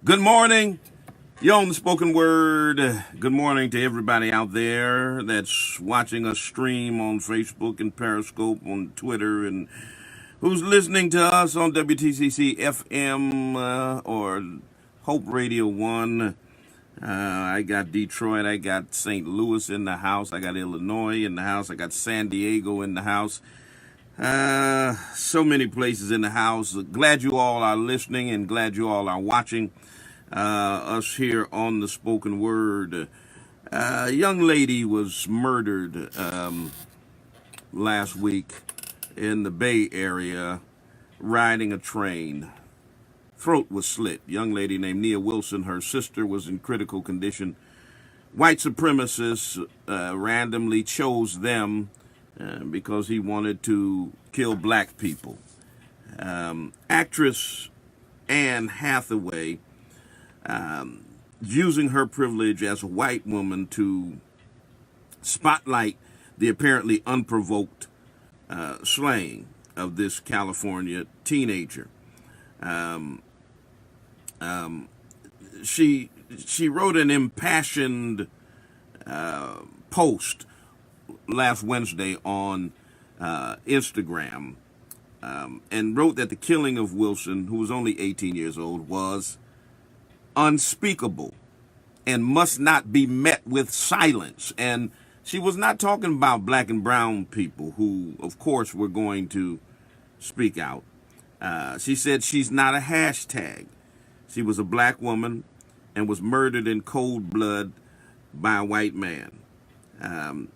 Good morning. You're on the spoken word. Good morning to everybody out there that's watching us stream on Facebook and Periscope, on Twitter, and who's listening to us on WTCC FM or Hope Radio 1. I got Detroit. I got St. Louis in the house. I got Illinois in the house. I got San Diego in the house. So many places in the house. Glad you all are listening and glad you all are watching us here on the spoken word. A young lady was murdered last week in the Bay Area riding a train. Throat was slit. Young lady named Nia Wilson. Her sister was in critical condition. White supremacists randomly chose them because he wanted to kill black people. Actress Anne Hathaway, using her privilege as a white woman to spotlight the apparently unprovoked slaying of this California teenager. She wrote an impassioned post last Wednesday on Instagram and wrote that the killing of Wilson, who was only 18 years old, was unspeakable and must not be met with silence. And she was not talking about black and brown people who, of course, were going to speak out. She said she's not a hashtag. She was a black woman and was murdered in cold blood by a white man. And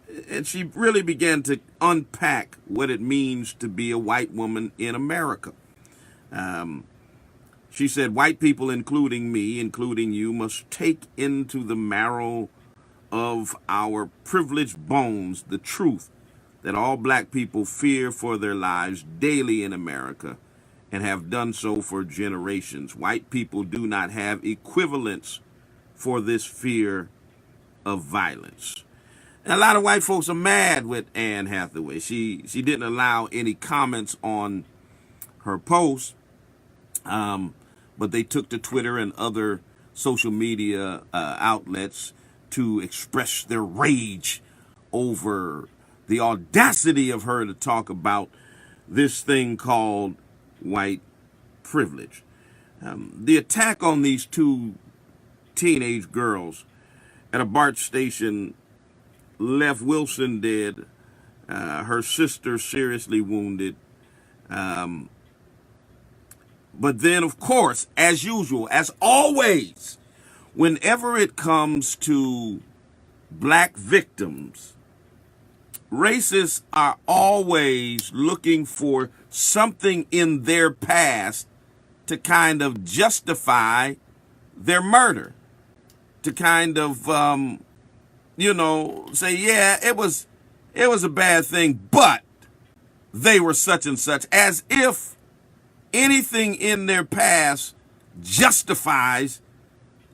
she really began to unpack what it means to be a white woman in America. She said, white people, including me, including you, must take into the marrow of our privileged bones the truth that all black people fear for their lives daily in America and have done so for generations. White people do not have equivalents for this fear of violence. And a lot of white folks are mad with Anne Hathaway. She didn't allow any comments on her post, but they took to Twitter and other social media outlets to express their rage over the audacity of her to talk about this thing called white privilege. The attack on these two teenage girls at a BART station left Wilson dead, her sister seriously wounded. But then, of course, as usual, as always, whenever it comes to black victims, racists are always looking for something in their past to kind of justify their murder, to kind of, say, yeah, it was a bad thing, but they were such and such, as if anything in their past justifies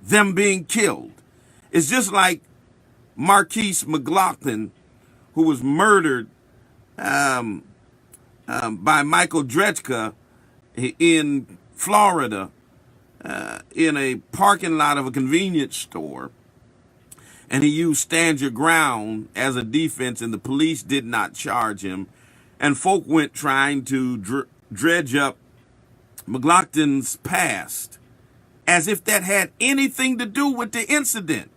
them being killed. It's just like Marquise McLaughlin, who was murdered by Michael Dredka in Florida in a parking lot of a convenience store. And he used stand your ground as a defense, and the police did not charge him. And folk went trying to dredge up McLaughlin's past as if that had anything to do with the incident.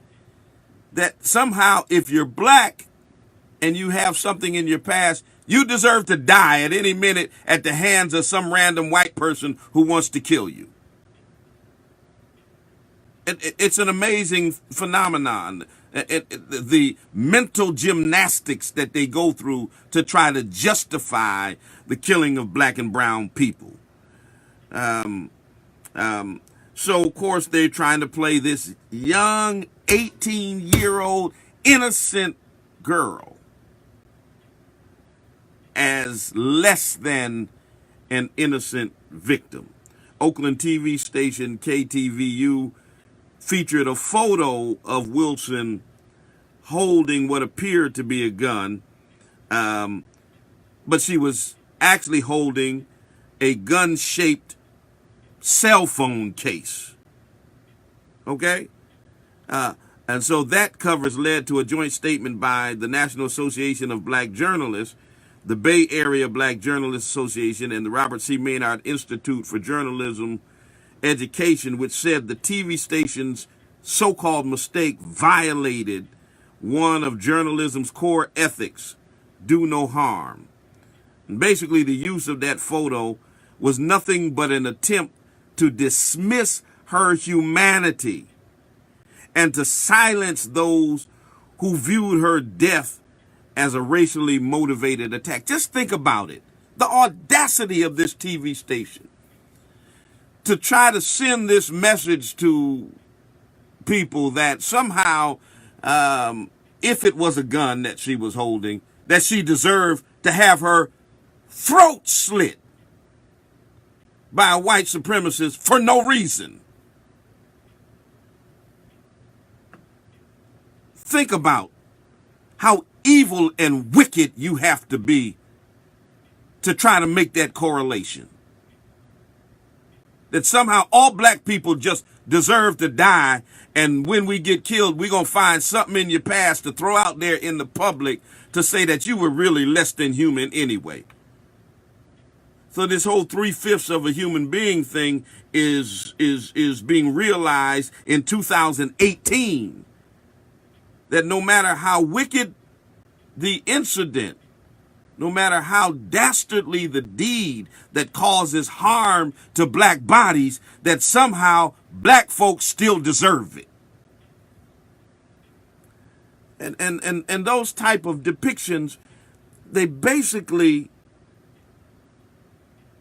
That somehow, if you're black and you have something in your past, you deserve to die at any minute at the hands of some random white person who wants to kill you. It's an amazing phenomenon. The mental gymnastics that they go through to try to justify the killing of black and brown people. So, of course, they're trying to play this young 18-year-old innocent girl as less than an innocent victim. Oakland TV station KTVU featured a photo of Wilson holding what appeared to be a gun, but she was actually holding a gun-shaped cell phone case. Okay? And so that coverage led to a joint statement by the National Association of Black Journalists, the Bay Area Black Journalists Association, and the Robert C. Maynard Institute for Journalism Education, which said the TV station's so-called mistake violated one of journalism's core ethics, do no harm. And basically, the use of that photo was nothing but an attempt to dismiss her humanity and to silence those who viewed her death as a racially motivated attack. Just think about it. The audacity of this TV station to try to send this message to people that somehow, if it was a gun that she was holding, that she deserved to have her throat slit by a white supremacist for no reason. Think about how evil and wicked you have to be to try to make that correlation. That somehow all black people just deserve to die, and when we get killed, we're going to find something in your past to throw out there in the public to say that you were really less than human anyway. So this whole 3/5 of a human being thing is being realized in 2018. That no matter how wicked the incident, no matter how dastardly the deed that causes harm to black bodies, that somehow black folks still deserve it. And those type of depictions, they basically,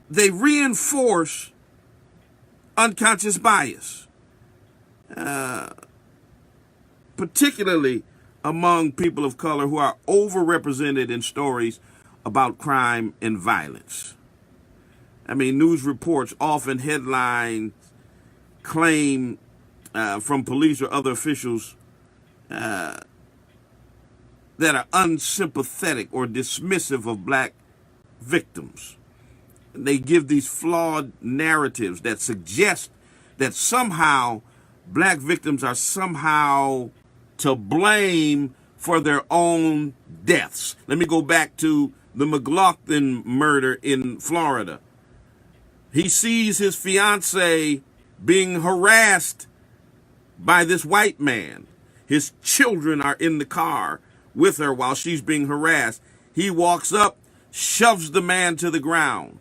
they reinforce unconscious bias, particularly among people of color who are overrepresented in stories about crime and violence. I mean, news reports often headline claim from police or other officials that are unsympathetic or dismissive of black victims. They give these flawed narratives that suggest that somehow black victims are somehow to blame for their own deaths. Let me go back to the McLaughlin murder in Florida. He sees his fiance being harassed by this white man. His children are in the car with her while she's being harassed. He walks up, shoves the man to the ground.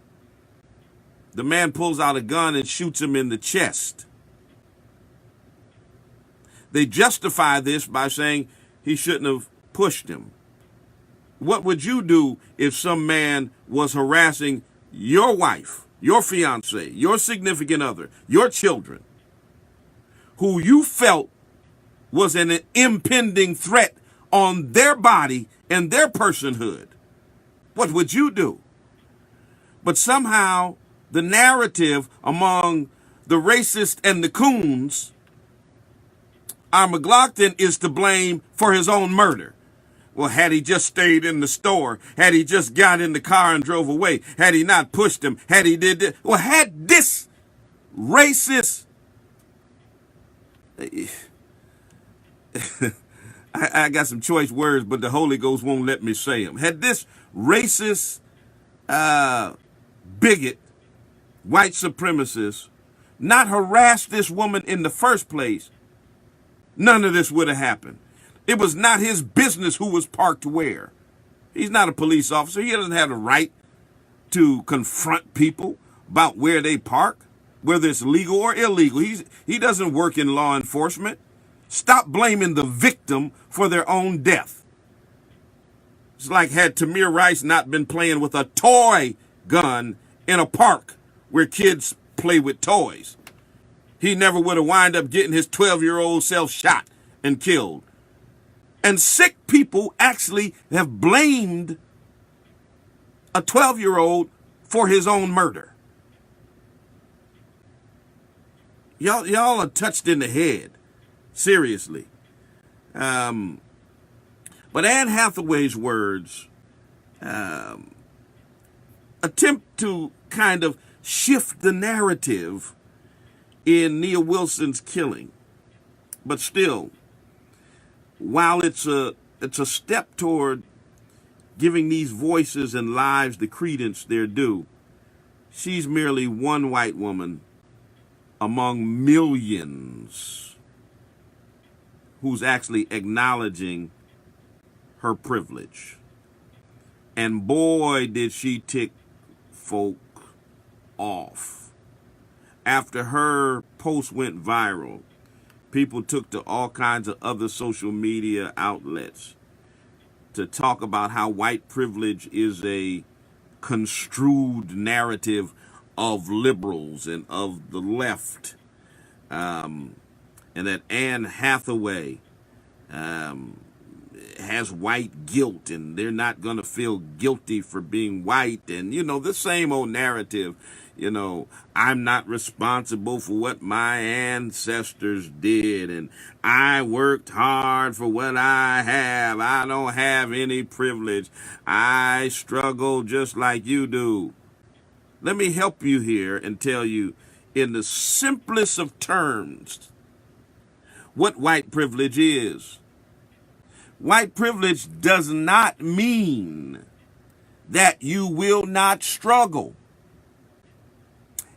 The man pulls out a gun and shoots him in the chest. They justify this by saying he shouldn't have pushed him. What would you do if some man was harassing your wife, your fiance, your significant other, your children, who you felt was an impending threat on their body and their personhood? What would you do? But somehow the narrative among the racists and the coons, our McLaughlin is to blame for his own murder. Well, had he just stayed in the store, had he just got in the car and drove away, had he not pushed him, had he did this, well, had this racist, I got some choice words, but the Holy Ghost won't let me say them. Had this racist, bigot, white supremacist not harassed this woman in the first place, none of this would have happened. It was not his business who was parked where. He's not a police officer. He doesn't have the right to confront people about where they park, whether it's legal or illegal. He doesn't work in law enforcement. Stop blaming the victim for their own death. It's like had Tamir Rice not been playing with a toy gun in a park where kids play with toys, he never would have wound up getting his 12-year-old self shot and killed. And sick people actually have blamed a 12-year-old for his own murder. Y'all are touched in the head. Seriously. But Anne Hathaway's words attempt to kind of shift the narrative in Nia Wilson's killing. But still, while it's a step toward giving these voices and lives the credence they're due, she's merely one white woman among millions who's actually acknowledging her privilege. And boy, did she tick folk off. After her post went viral, people took to all kinds of other social media outlets to talk about how white privilege is a construed narrative of liberals and of the left, and that Anne Hathaway has white guilt and they're not going to feel guilty for being white. And, the same old narrative, I'm not responsible for what my ancestors did, and I worked hard for what I have. I don't have any privilege. I struggle just like you do. Let me help you here and tell you in the simplest of terms what white privilege is. White privilege does not mean that you will not struggle.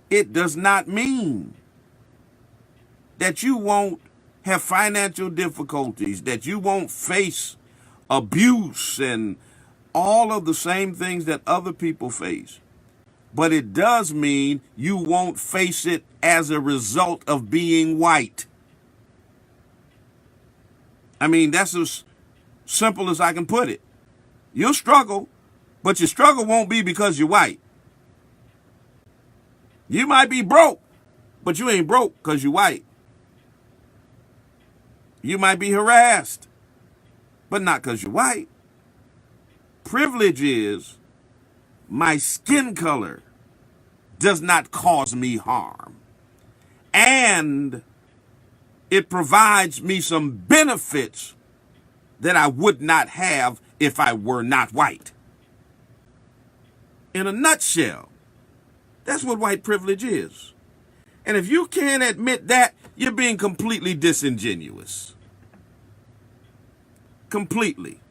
It does not mean that you won't have financial difficulties, that you won't face abuse and all of the same things that other people face. But it does mean you won't face it as a result of being white. I mean, that's as simple as I can put it. You'll struggle, but your struggle won't be because you're white. You might be broke, but you ain't broke because you're white. You might be harassed, but not because you're white. Privilege is my skin color does not cause me harm. And it provides me some benefits that I would not have if I were not white. In a nutshell, that's what white privilege is. And if you can't admit that, you're being completely disingenuous. Completely.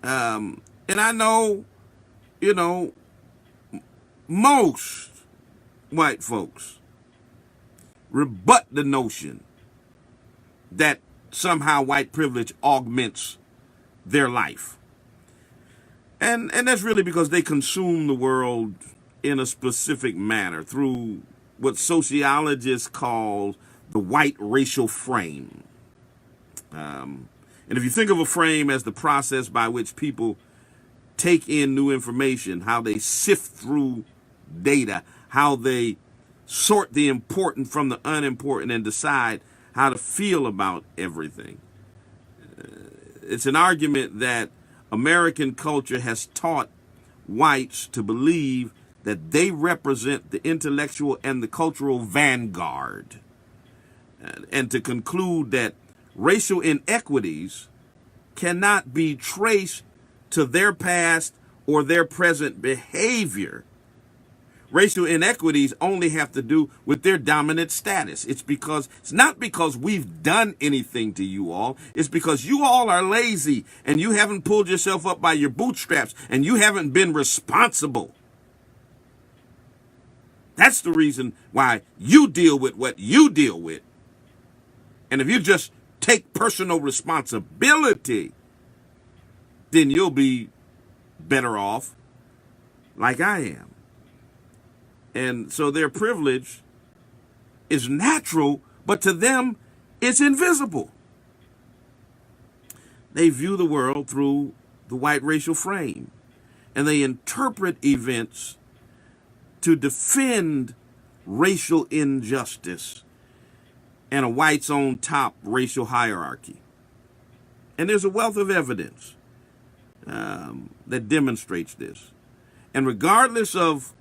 And I know, most white folks rebut the notion that somehow white privilege augments their life. And that's really because they consume the world in a specific manner through what sociologists call the white racial frame. And if you think of a frame as the process by which people take in new information, how they sift through data, how they sort the important from the unimportant and decide how to feel about everything. It's an argument that American culture has taught whites to believe that they represent the intellectual and the cultural vanguard, and to conclude that racial inequities cannot be traced to their past or their present behavior. Racial inequities only have to do with their dominant status. It's not because we've done anything to you all. It's because you all are lazy and you haven't pulled yourself up by your bootstraps and you haven't been responsible. That's the reason why you deal with what you deal with. And if you just take personal responsibility, then you'll be better off like I am. And so their privilege is natural, but to them, it's invisible. They view the world through the white racial frame, and they interpret events to defend racial injustice and a whites on top racial hierarchy. And there's a wealth of evidence that demonstrates this. And regardless of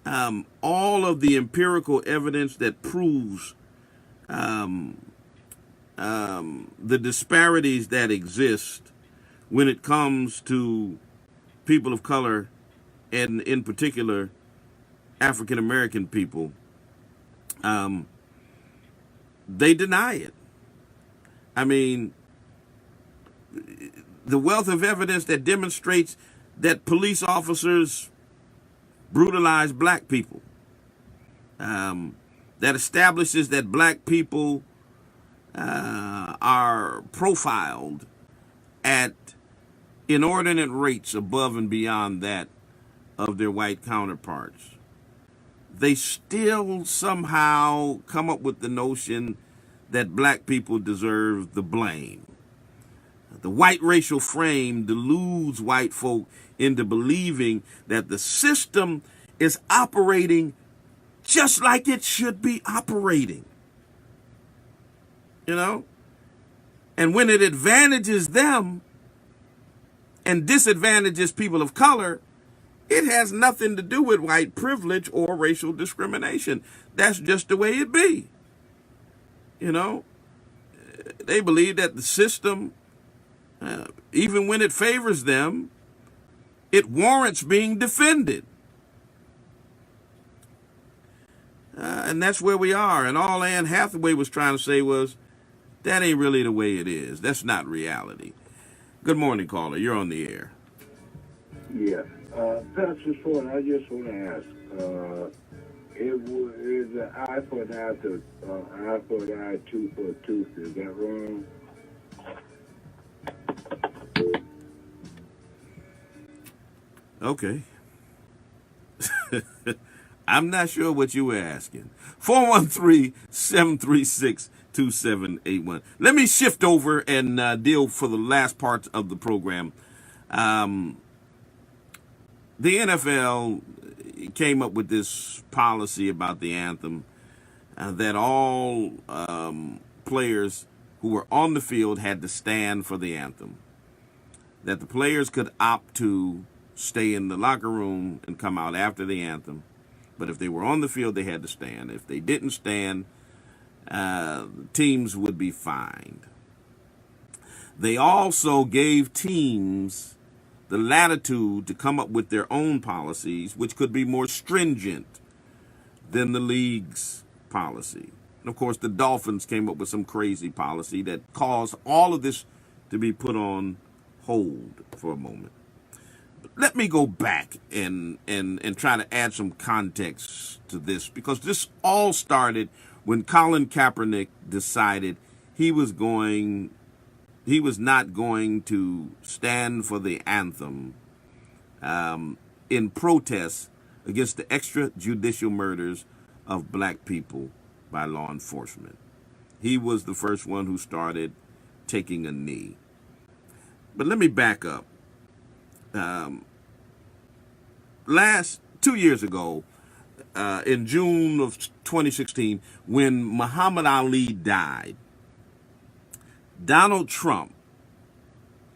all of the empirical evidence that proves the disparities that exist when it comes to people of color, and in particular African American people, they deny it. I mean, the wealth of evidence that demonstrates that police officers brutalize black people, that establishes that black people are profiled at inordinate rates above and beyond that of their white counterparts. They still somehow come up with the notion that black people deserve the blame. The white racial frame deludes white folk into believing that the system is operating just like it should be operating. You know? And when it advantages them and disadvantages people of color, it has nothing to do with white privilege or racial discrimination. That's just the way it be. You know? They believe that the system, even when it favors them, it warrants being defended. And that's where we are. And all Anne Hathaway was trying to say was, that ain't really the way it is. That's not reality. Good morning, caller. You're on the air. Yeah. Pastor Swan, I just want to ask, is an eye for an eye, eye for an eye, tooth for a tooth, is that wrong? Okay. I'm not sure what you were asking. 413-736-2781. Let me shift over and deal for the last part of the program. The NFL came up with this policy about the anthem that all players who were on the field had to stand for the anthem. That the players could opt to stay in the locker room and come out after the anthem. But if they were on the field, they had to stand. If they didn't stand, teams would be fined. They also gave teams the latitude to come up with their own policies, which could be more stringent than the league's policy. And of course, the Dolphins came up with some crazy policy that caused all of this to be put on hold for a moment. Let me go back and try to add some context to this, because this all started when Colin Kaepernick decided he was not going to stand for the anthem in protest against the extrajudicial murders of black people by law enforcement. He was the first one who started taking a knee. But let me back up. 2 years ago, in June of 2016, when Muhammad Ali died, Donald Trump,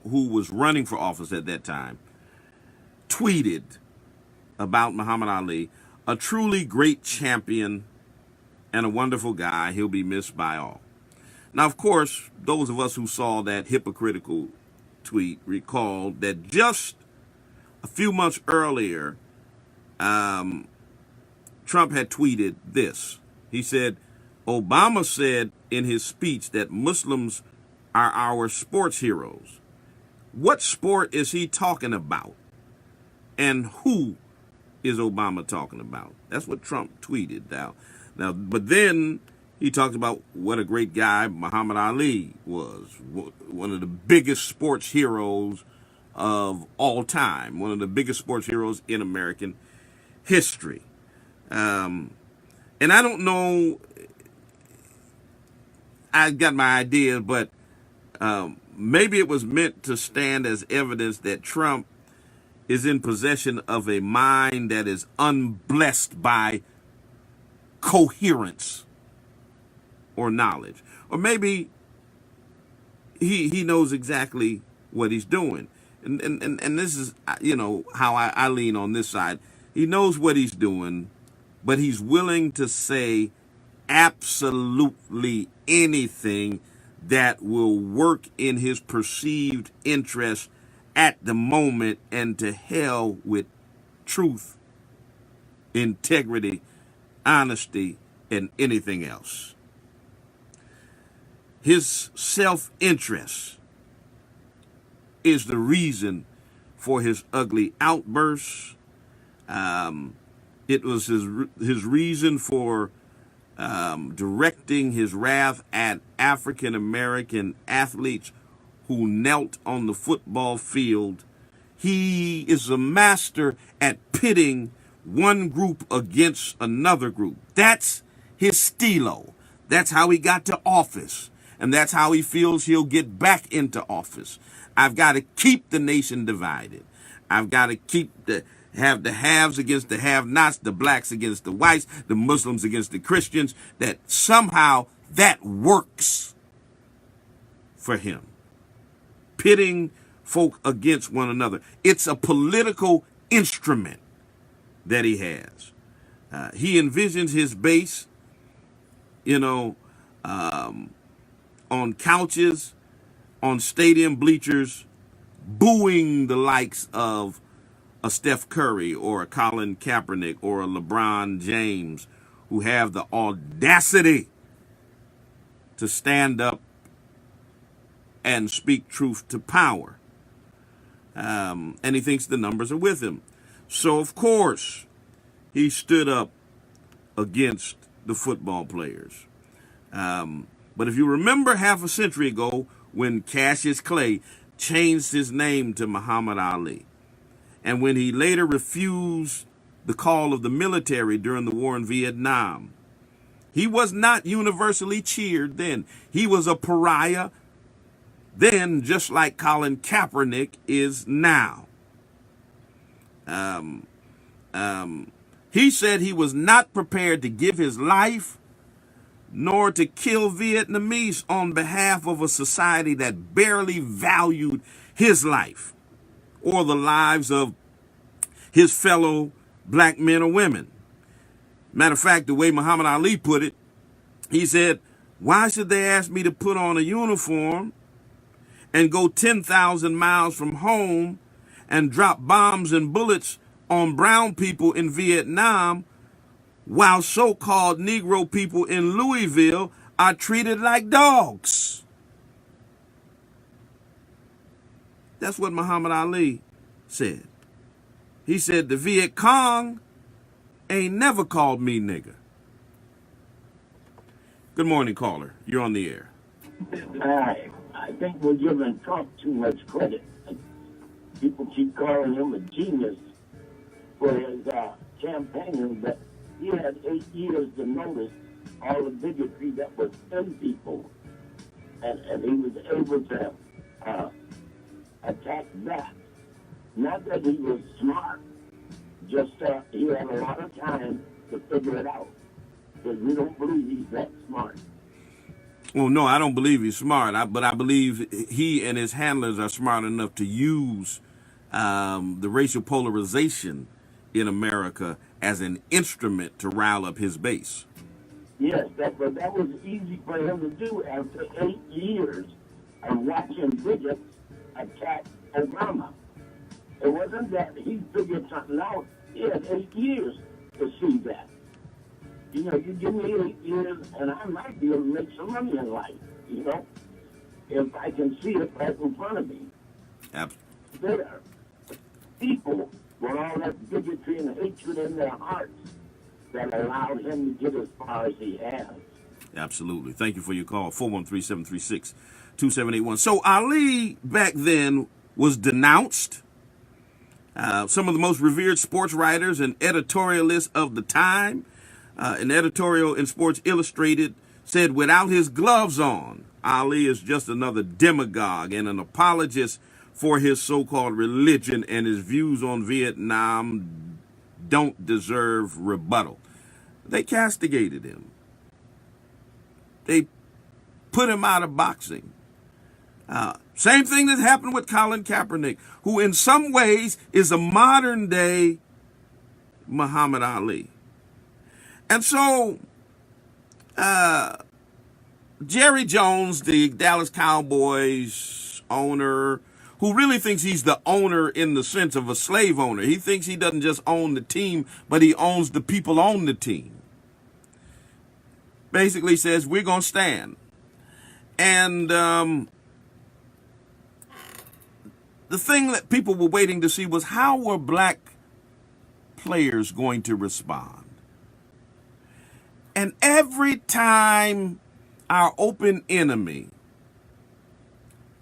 who was running for office at that time, tweeted about Muhammad Ali, a truly great champion and a wonderful guy. He'll be missed by all. Now, of course, those of us who saw that hypocritical tweet recalled that just a few months earlier, Trump had tweeted this. He said, Obama said in his speech that Muslims are our sports heroes. What sport is he talking about? And who is Obama talking about? That's what Trump tweeted now. But then he talked about what a great guy Muhammad Ali was, one of the biggest sports heroes of all time, one of the biggest sports heroes in American history. And I don't know, I got my ideas, but maybe it was meant to stand as evidence that Trump is in possession of a mind that is unblessed by coherence or knowledge. Or maybe he knows exactly what he's doing. And this is, how I lean on this side. He knows what he's doing, but he's willing to say absolutely anything that will work in his perceived interest at the moment, and to hell with truth, integrity, honesty, and anything else. His self-interest is the reason for his ugly outbursts. It was his reason for directing his wrath at African-American athletes who knelt on the football field. He is a master at pitting one group against another group. That's his stilo. That's how he got to office. And that's how he feels he'll get back into office. I've got to keep the nation divided. I've got to have the haves against the have-nots, the blacks against the whites, the Muslims against the Christians, that somehow that works for him. Pitting folk against one another. It's a political instrument that he has. He envisions his base, on couches, on stadium bleachers, booing the likes of a Steph Curry or a Colin Kaepernick or a LeBron James, who have the audacity to stand up and speak truth to power. And he thinks the numbers are with him. So, of course, he stood up against the football players. But if you remember half a century ago when Cassius Clay changed his name to Muhammad Ali, and when he later refused the call of the military during the war in Vietnam, he was not universally cheered then. He was a pariah then, just like Colin Kaepernick is now. He said he was not prepared to give his life nor to kill Vietnamese on behalf of a society that barely valued his life or the lives of his fellow black men or women. Matter of fact, the way Muhammad Ali put it, he said, "Why should they ask me to put on a uniform and go 10,000 miles from home and drop bombs and bullets on brown people in Vietnam while so-called Negro people in Louisville are treated like dogs?" That's what Muhammad Ali said. He said, "The Viet Cong ain't never called me nigger." Good morning, caller. You're on the air. I think we're giving Trump too much credit. People keep calling him a genius for his campaigning, but he had 8 years to notice all the bigotry that was in people, and he was able to attack that. Not that he was smart, just he had a lot of time to figure it out, because we don't believe he's that smart. Well, no, I don't believe he's smart, but I believe he and his handlers are smart enough to use the racial polarization in America as an instrument to rile up his base. Yes, but that was easy for him to do after 8 years of watching bigots attack Obama. It wasn't that he figured something out. He had 8 years to see that. You give me 8 years and I might be able to make some money in life, if I can see it right in front of me. Absolutely. There are people with all that bigotry and hatred in their hearts that allowed him to get as far as he has. Absolutely. Thank you for your call, 413-736-2781. So Ali back then was denounced. Some of the most revered sports writers and editorialists of the time, an editorial in Sports Illustrated said, without his gloves on, Ali is just another demagogue and an apologist for his so-called religion, and his views on Vietnam don't deserve rebuttal. They castigated him. They put him out of boxing. Same thing that happened with Colin Kaepernick, who in some ways is a modern-day Muhammad Ali. And so Jerry Jones, the Dallas Cowboys owner, who really thinks he's the owner in the sense of a slave owner. He thinks he doesn't just own the team, but he owns the people on the team. Basically says, we're going to stand. And the thing that people were waiting to see was how were black players going to respond. And every time our open enemy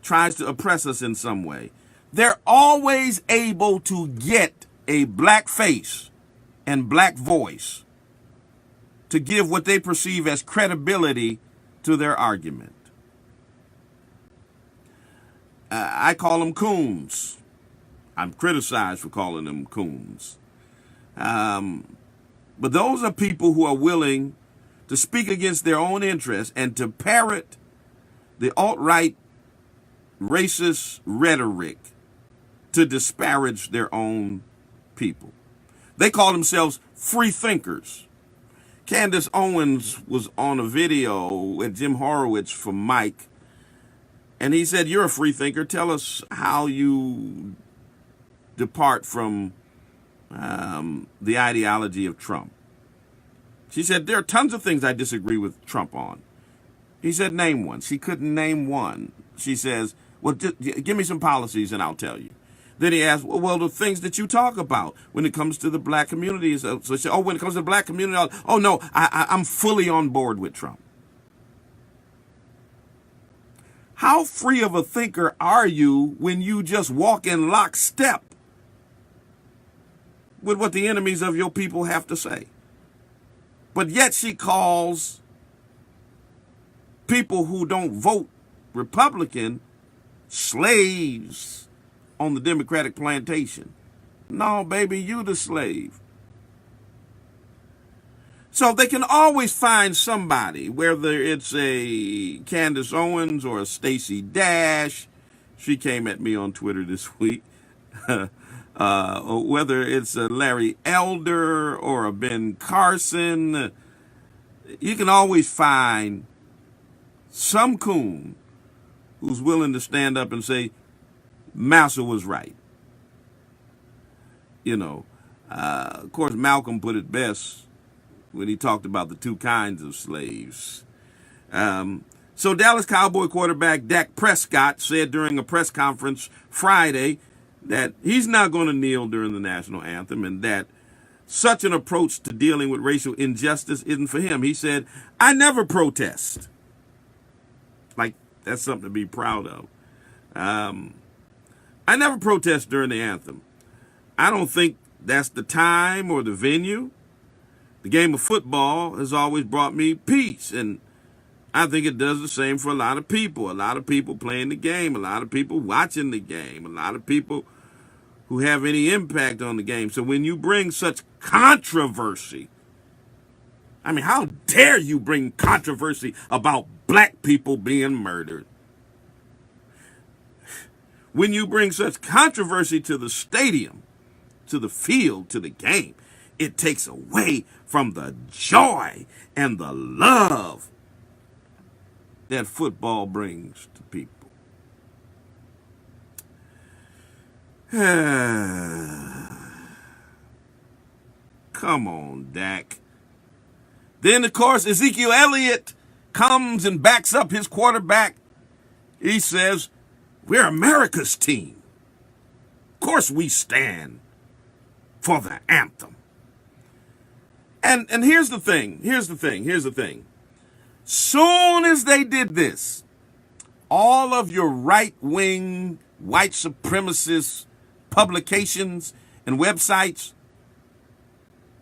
tries to oppress us in some way, they're always able to get a black face and black voice to give what they perceive as credibility to their argument. I call them coons. I'm criticized for calling them coons. But those are people who are willing to speak against their own interests and to parrot the alt-right racist rhetoric to disparage their own people. They call themselves free thinkers. Candace Owens was on a video with Jim Horowitz from Mike, and he said, "You're a free thinker. Tell us how you depart from the ideology of Trump." She said, "There are tons of things I disagree with Trump on." He said, "Name one." She couldn't name one. She says, "Well, give me some policies and I'll tell you." Then he asked, "Well, the things that you talk about when it comes to the black community." So she said, "Oh, when it comes to the black community, oh no, I'm fully on board with Trump." How free of a thinker are you when you just walk in lockstep with what the enemies of your people have to say? But yet she calls people who don't vote Republican slaves on the Democratic plantation. No, baby, you the slave. So they can always find somebody, whether it's a Candace Owens or a Stacey Dash. She came at me on Twitter this week. Or whether it's a Larry Elder or a Ben Carson. You can always find some coon who's willing to stand up and say, Massa was right. You know, of course, Malcolm put it best when he talked about the two kinds of slaves. So Dallas Cowboy quarterback Dak Prescott said during a press conference Friday that he's not going to kneel during the national anthem and that such an approach to dealing with racial injustice isn't for him. He said, "I never protest." Like, that's something to be proud of. I never protest during the anthem. I don't think that's the time or the venue. The game of football has always brought me peace, and I think it does the same for a lot of people. A lot of people playing the game, a lot of people watching the game, a lot of people who have any impact on the game. So when you bring such controversy, I mean, how dare you bring controversy about black people being murdered? When you bring such controversy to the stadium, to the field, to the game, it takes away from the joy and the love that football brings to people. Come on, Dak. Then, of course, Ezekiel Elliott comes and backs up his quarterback. He says, "We're America's team. Of course we stand for the anthem." And here's the thing. Soon as they did this, all of your right-wing, white supremacist publications and websites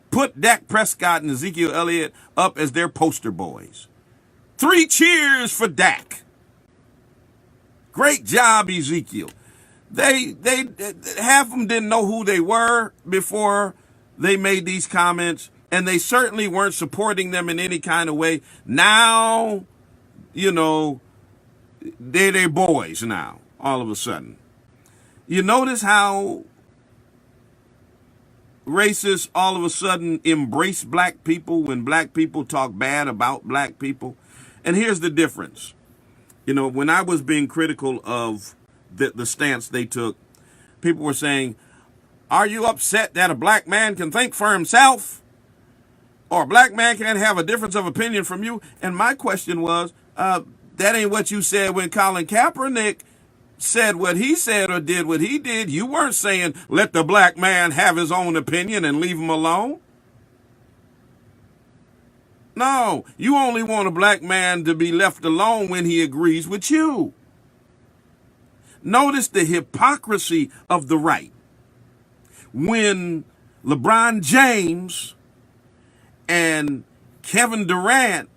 put Dak Prescott and Ezekiel Elliott up as their poster boys. 3 cheers for Dak. Great job, Ezekiel. They half of them didn't know who they were before they made these comments, and they certainly weren't supporting them in any kind of way. Now, you know, they're their boys now, all of a sudden. You notice how racists all of a sudden embrace black people when black people talk bad about black people? And here's the difference. You know, when I was being critical of the stance they took, people were saying, "Are you upset that a black man can think for himself? Or a black man can't have a difference of opinion from you?" And my question was, That ain't what you said when Colin Kaepernick said what he said or did what he did. You weren't saying let the black man have his own opinion and leave him alone. No, you only want a black man to be left alone when he agrees with you. Notice the hypocrisy of the right. When LeBron James and Kevin Durant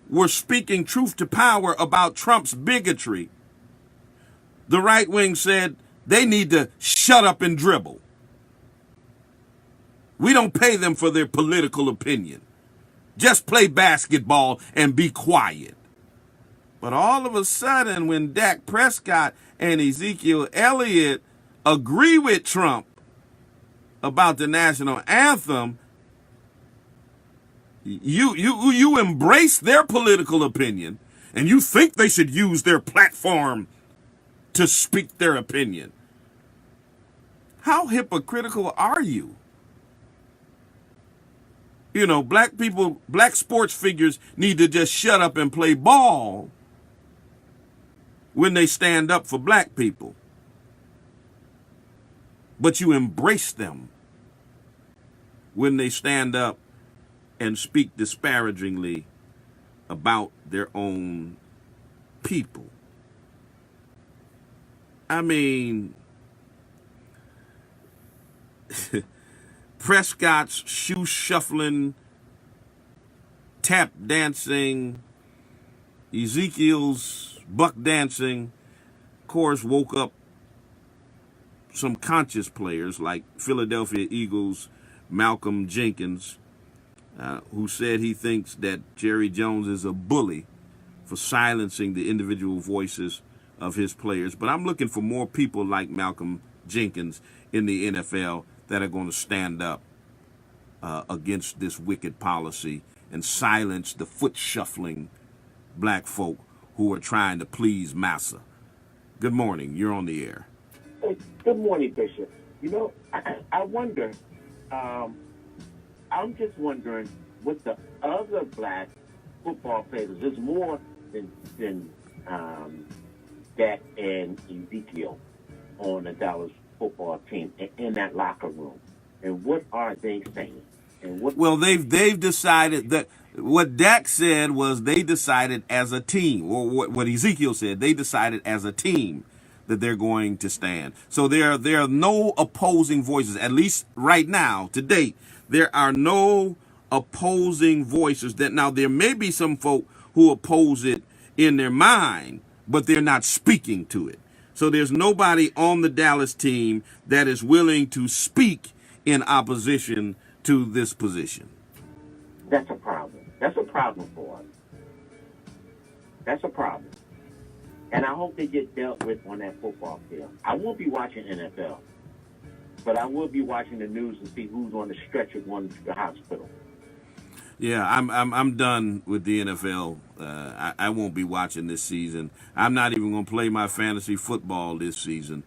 were speaking truth to power about Trump's bigotry, the right wing said they need to shut up and dribble. We don't pay them for their political opinion. Just play basketball and be quiet. But all of a sudden, when Dak Prescott and Ezekiel Elliott agree with Trump about the national anthem, you embrace their political opinion, and you think they should use their platform to speak their opinion. How hypocritical are you? You know, black people, black sports figures need to just shut up and play ball when they stand up for black people. But you embrace them when they stand up and speak disparagingly about their own people. I mean, Prescott's shoe shuffling, tap dancing, Ezekiel's buck dancing, of course, woke up some conscious players like Philadelphia Eagles Malcolm Jenkins, who said he thinks that Jerry Jones is a bully for silencing the individual voices of his players. But I'm looking for more people like Malcolm Jenkins in the NFL that are going to stand up against this wicked policy and silence the foot-shuffling black folk who are trying to please massa. Good morning. You're on the air. Hey, good morning, Bishop. You know, I wonder, I'm just wondering what the other black football players, there's more than Dak and Ezekiel on the Dallas football team in that locker room. And what are they saying? And what? Well, they've decided that what Dak said was they decided as a team, or what Ezekiel said, they decided as a team that they're going to stand. So there are no opposing voices, at least right now, to date. There are no opposing voices. That now there may be some folk who oppose it in their mind, but they're not speaking to it. So there's nobody on the Dallas team that is willing to speak in opposition to this position. That's a problem. That's a problem for us. That's a problem. And I hope they get dealt with on that football field. I won't be watching NFL, but I will be watching the news to see who's on the stretcher going to the hospital. Yeah, I'm done with the NFL. I won't be watching this season. I'm not even going to play my fantasy football this season.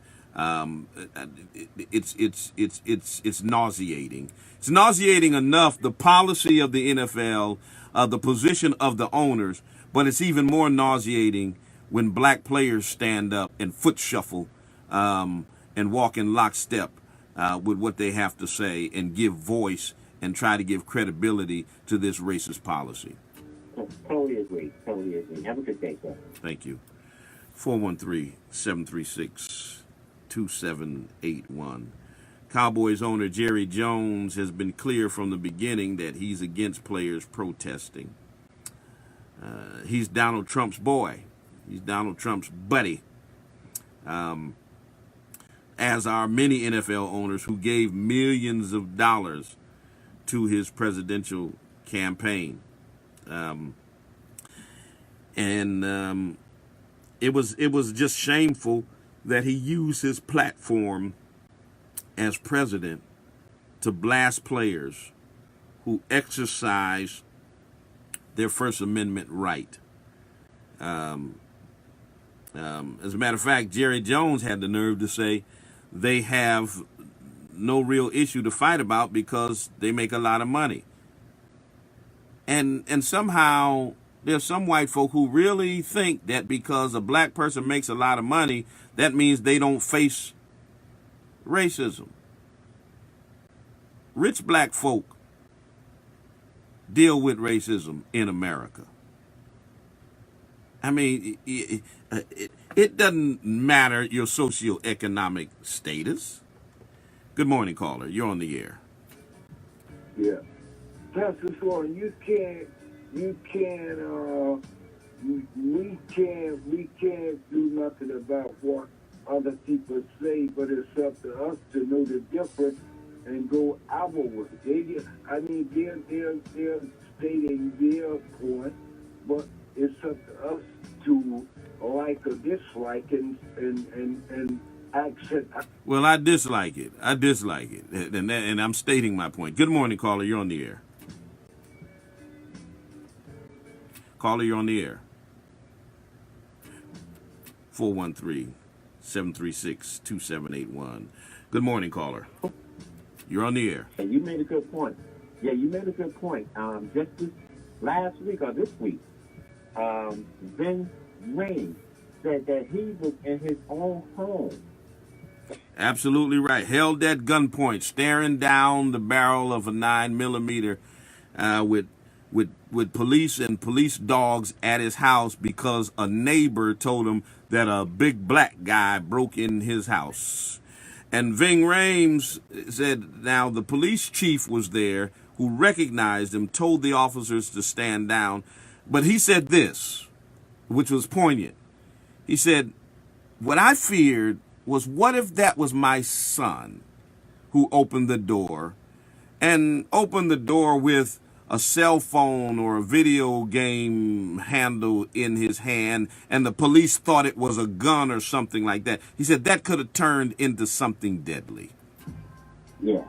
It's nauseating. It's nauseating enough, the policy of the NFL, the position of the owners, but it's even more nauseating when black players stand up and foot shuffle and walk in lockstep with what they have to say and give voice and try to give credibility to this racist policy. Totally agree. Totally agree. Have a good day, sir. Thank you. 413-736-2781. Cowboys owner Jerry Jones has been clear from the beginning that he's against players protesting. He's Donald Trump's boy. He's Donald Trump's buddy. As are many NFL owners who gave millions of dollars to his presidential campaign. It was just shameful that he used his platform as president to blast players who exercise their First Amendment right. As a matter of fact, Jerry Jones had the nerve to say they have no real issue to fight about because they make a lot of money. And somehow There's some white folk who really think that because a black person makes a lot of money, that means they don't face racism. Rich black folk deal with racism in America. I mean, it doesn't matter your socioeconomic status. Good morning, caller. You're on the air. Yeah. Pastor Swan, we can't do nothing about what other people say, but it's up to us to know the difference and go our way. They're stating their point, but it's up to us to like or dislike and accept. Well, I dislike it. And I'm stating my point. Good morning, caller. You're on the air. Caller, you're on the air. 413-736-2781. Good morning, caller. You're on the air. And you made a good point. Yeah, you made a good point. Just this last week or this week, Ben Rain said that he was in his own home. Absolutely right. Held at gunpoint, staring down the barrel of a 9mm with police and police dogs at his house because a neighbor told him that a big black guy broke in his house. And Ving Rhames said now the police chief was there who recognized him, told the officers to stand down. But he said this, which was poignant. He said, what I feared was, what if that was my son who opened the door with a cell phone or a video game handle in his hand, and the police thought it was a gun or something like that. He said that could have turned into something deadly. Yeah.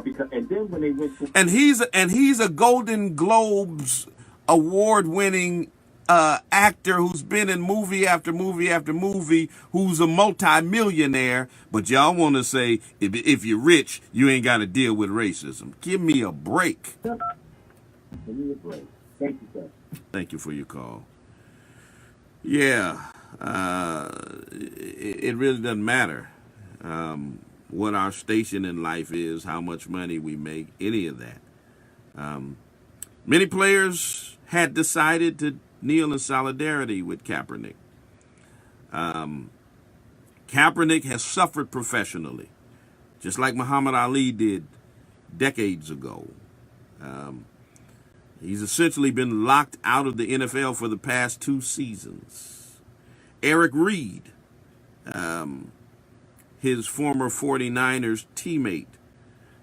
Because, and then when they went to... And he's a Golden Globes award-winning actor who's been in movie after movie after movie, who's a multi-millionaire, but y'all want to say if you're rich, you ain't got to deal with racism. Give me a break. Give me a break. Thank you, sir. Thank you for your call. Yeah, it really doesn't matter what our station in life is, how much money we make, any of that. Many players had decided to kneel in solidarity with Kaepernick. Kaepernick has suffered professionally, just like Muhammad Ali did decades ago. He's essentially been locked out of the NFL for the past 2 seasons. Eric Reed, his former 49ers teammate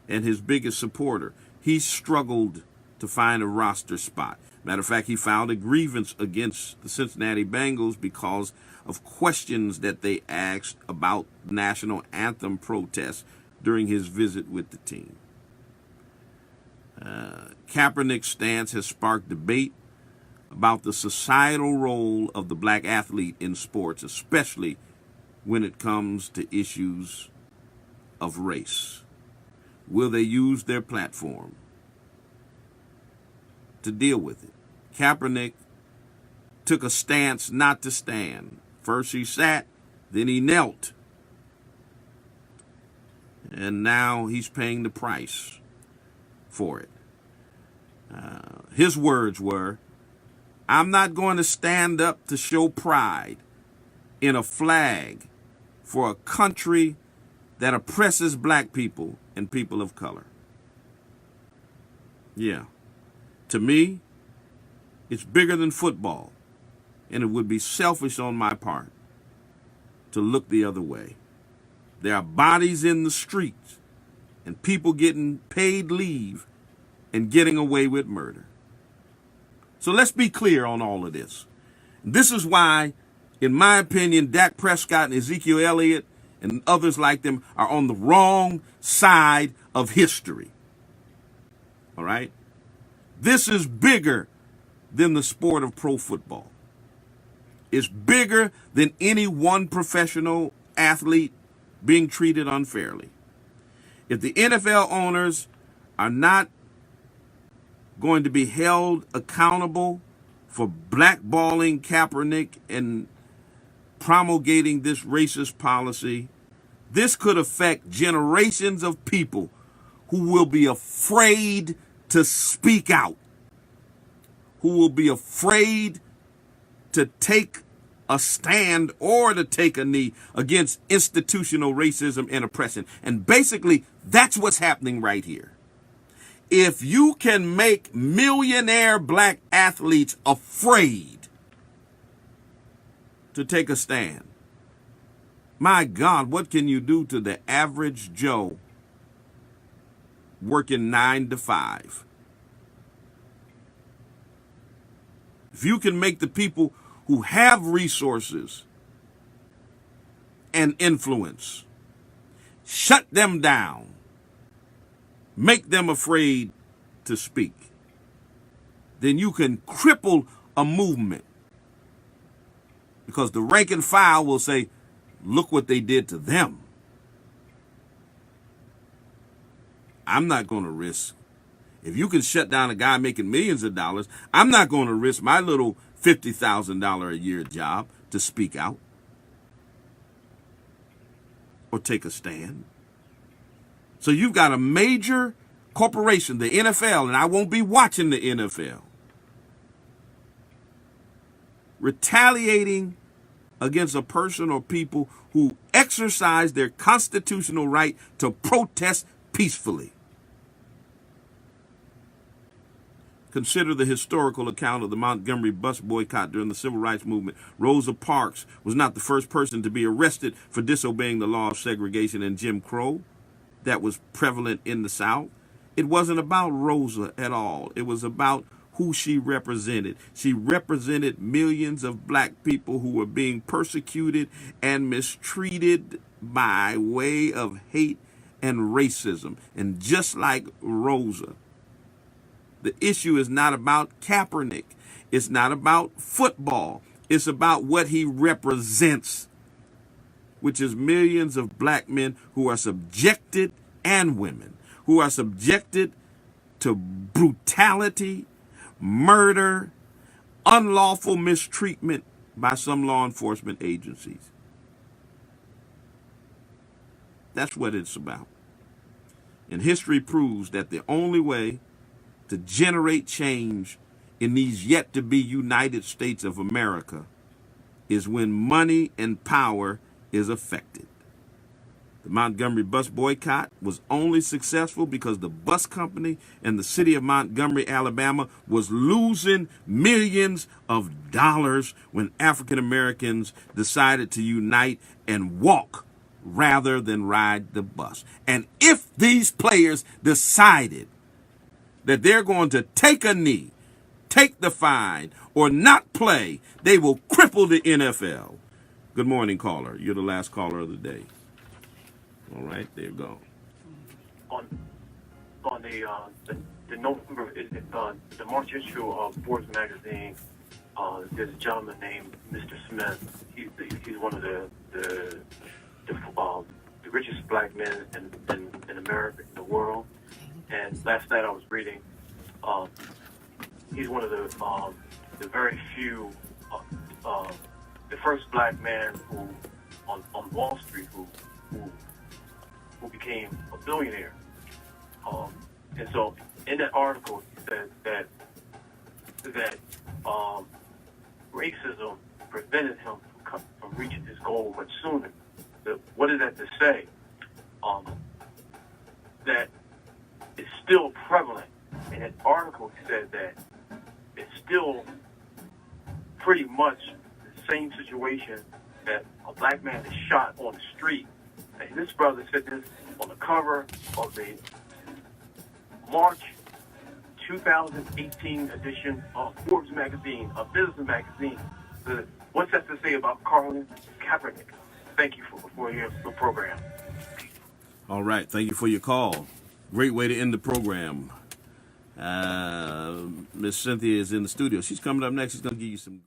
and his biggest supporter, he struggled to find a roster spot. Matter of fact, he filed a grievance against the Cincinnati Bengals because of questions that they asked about national anthem protests during his visit with the team. Kaepernick's stance has sparked debate about the societal role of the black athlete in sports, especially when it comes to issues of race. Will they use their platform to deal with it? Kaepernick took a stance not to stand. First he sat, then he knelt. And now he's paying the price for it. His words were, I'm not going to stand up to show pride in a flag for a country that oppresses black people and people of color. Yeah. To me, it's bigger than football, and it would be selfish on my part to look the other way. There are bodies in the streets and people getting paid leave and getting away with murder. So let's be clear on all of this. This is why, in my opinion, Dak Prescott and Ezekiel Elliott and others like them are on the wrong side of history. All right? This is bigger than the sport of pro football. It's bigger than any one professional athlete being treated unfairly. If the NFL owners are not going to be held accountable for blackballing Kaepernick and promulgating this racist policy, this could affect generations of people who will be afraid to speak out, who will be afraid to take a stand or to take a knee against institutional racism and oppression. And basically, that's what's happening right here. If you can make millionaire black athletes afraid to take a stand, my God, what can you do to the average Joe working 9 to 5? If you can make the people who have resources and influence, shut them down, make them afraid to speak, then you can cripple a movement. Because the rank and file will say, look what they did to them. I'm not going to risk. If you can shut down a guy making millions of dollars, I'm not going to risk my little $50,000 a year job to speak out or take a stand. So you've got a major corporation, the NFL, and I won't be watching the NFL, retaliating against a person or people who exercise their constitutional right to protest peacefully. Consider the historical account of the Montgomery bus boycott during the Civil Rights Movement. Rosa Parks was not the first person to be arrested for disobeying the law of segregation and Jim Crow that was prevalent in the South. It wasn't about Rosa at all. It was about who she represented. She represented millions of black people who were being persecuted and mistreated by way of hate and racism. And just like Rosa, the issue is not about Kaepernick. It's not about football. It's about what he represents, which is millions of black men who are subjected, and women, who are subjected to brutality, murder, unlawful mistreatment by some law enforcement agencies. That's what it's about. And history proves that the only way to generate change in these yet to be United States of America is when money and power is affected. The Montgomery bus boycott was only successful because the bus company and the city of Montgomery, Alabama, was losing millions of dollars when African Americans decided to unite and walk rather than ride the bus. And if these players decided that they're going to take a knee, take the fine, or not play, they will cripple the NFL. Good morning, caller. You're the last caller of the day. All right, there you go. On the November, the March issue of Forbes magazine, there's a gentleman named Mr. Smith. He's one of the richest black men in America, in the world. And last night I was reading. He's one of the very few, the first black man who on Wall Street who became a billionaire. And so in that article, he said that racism prevented him from reaching his goal much sooner. What is that to say? That it's still prevalent. In that article, he said that it's still pretty much the same situation that a black man is shot on the street. And this brother said this on the cover of the March 2018 edition of Forbes magazine, a business magazine. What's that to say about Colin Kaepernick? Thank you for your program. All right, thank you for your call. Great way to end the program. Miss Cynthia is in the studio. She's coming up next. She's going to give you some